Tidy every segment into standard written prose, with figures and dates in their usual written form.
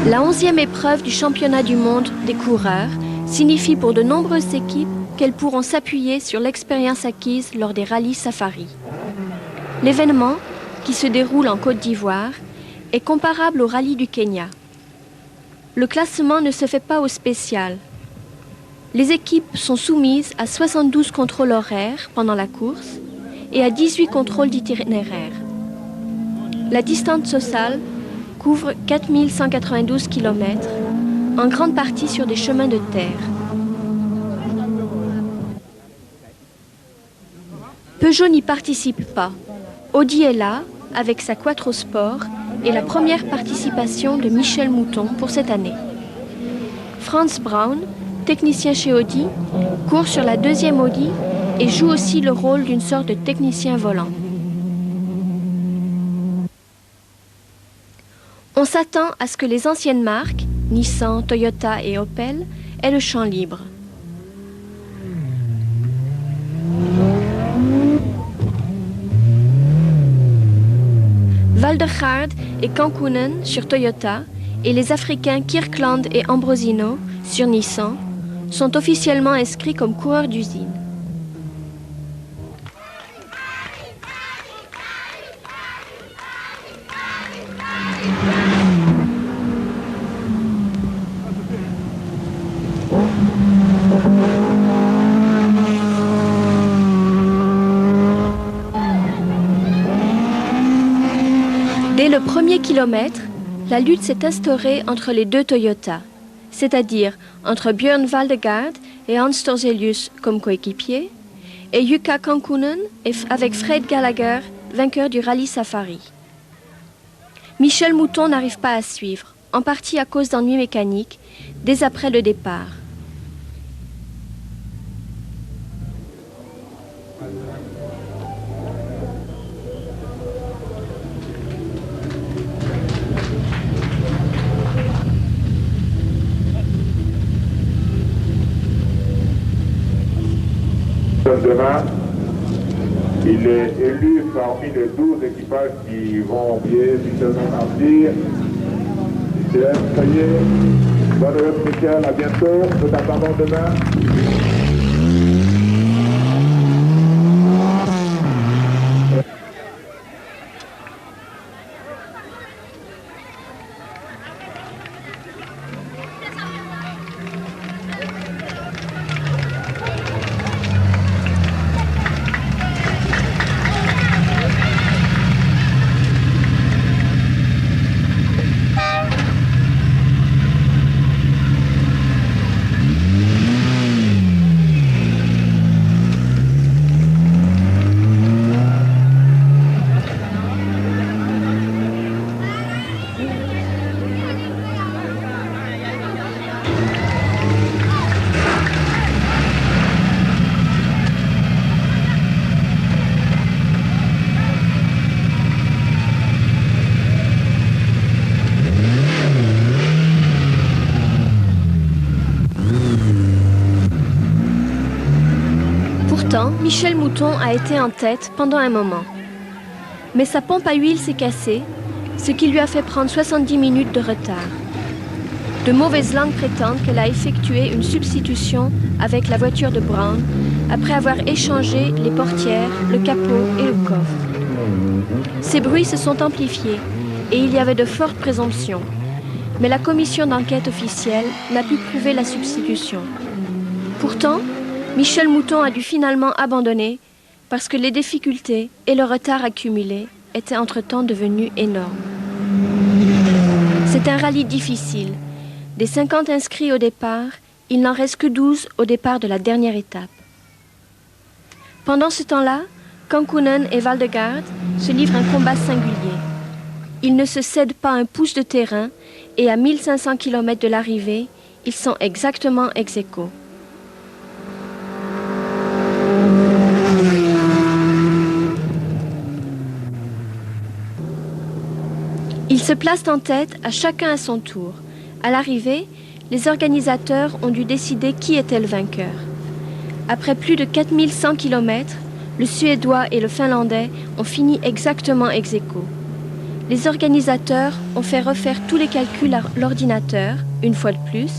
La 11e épreuve du championnat du monde des coureurs signifie pour de nombreuses équipes qu'elles pourront s'appuyer sur l'expérience acquise lors des rallyes safari. L'événement, qui se déroule en Côte d'Ivoire, est comparable au rallye du Kenya. Le classement ne se fait pas au spécial. Les équipes sont soumises à 72 contrôles horaires pendant la course et à 18 contrôles d'itinéraire. La distance totale couvre 4192 km, en grande partie sur des chemins de terre. Peugeot n'y participe pas. Audi est là, avec sa Quattro Sport, et la première participation de Michel Mouton pour cette année. Franz Braun, technicien chez Audi, court sur la 2e Audi et joue aussi le rôle d'une sorte de technicien volant. On s'attend à ce que les anciennes marques, Nissan, Toyota et Opel, aient le champ libre. Valdegaard et Kankkunen sur Toyota et les Africains Kirkland et Ambrosino sur Nissan sont officiellement inscrits comme coureurs d'usine. Dès le premier kilomètre, la lutte s'est instaurée entre les deux Toyota, c'est-à-dire entre Björn Valdegaard et Hans Torzelius comme coéquipiers, et Jukka Kankkunen avec Fred Gallagher, vainqueur du rallye safari. Michel Mouton n'arrive pas à suivre, en partie à cause d'ennuis mécaniques, dès après le départ. Demain, il est élu parmi les 12 équipages qui vont pied officiellement partir. Michel, ça y est. Bonne route Michel, à bientôt. Nous t'attendons demain. Michel Mouton a été en tête pendant un moment. Mais sa pompe à huile s'est cassée, ce qui lui a fait prendre 70 minutes de retard. De mauvaises langues prétendent qu'elle a effectué une substitution avec la voiture de Brown après avoir échangé les portières, le capot et le coffre. Ces bruits se sont amplifiés et il y avait de fortes présomptions. Mais la commission d'enquête officielle n'a pu prouver la substitution. Pourtant, Michel Mouton a dû finalement abandonner parce que les difficultés et le retard accumulé étaient entre-temps devenus énormes. C'est un rallye difficile. Des 50 inscrits au départ, il n'en reste que 12 au départ de la dernière étape. Pendant ce temps-là, Kankkunen et Valdegaard se livrent un combat singulier. Ils ne se cèdent pas un pouce de terrain et à 1500 km de l'arrivée, ils sont exactement ex-aequo. Ils se placent en tête à chacun à son tour. À l'arrivée, les organisateurs ont dû décider qui était le vainqueur. Après plus de 4100 km, le Suédois et le Finlandais ont fini exactement ex-aequo. Les organisateurs ont fait refaire tous les calculs à l'ordinateur, une fois de plus,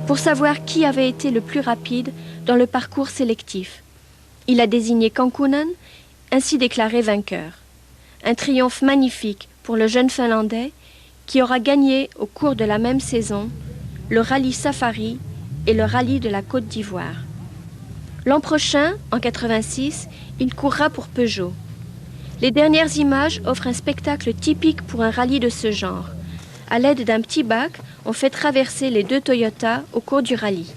pour savoir qui avait été le plus rapide dans le parcours sélectif. Il a désigné Kankkunen, ainsi déclaré vainqueur. Un triomphe magnifique pour le jeune Finlandais qui aura gagné au cours de la même saison le rallye Safari et le rallye de la Côte d'Ivoire. L'an prochain, en 86, il courra pour Peugeot. Les dernières images offrent un spectacle typique pour un rallye de ce genre. À l'aide d'un petit bac, on fait traverser les deux Toyota au cours du rallye.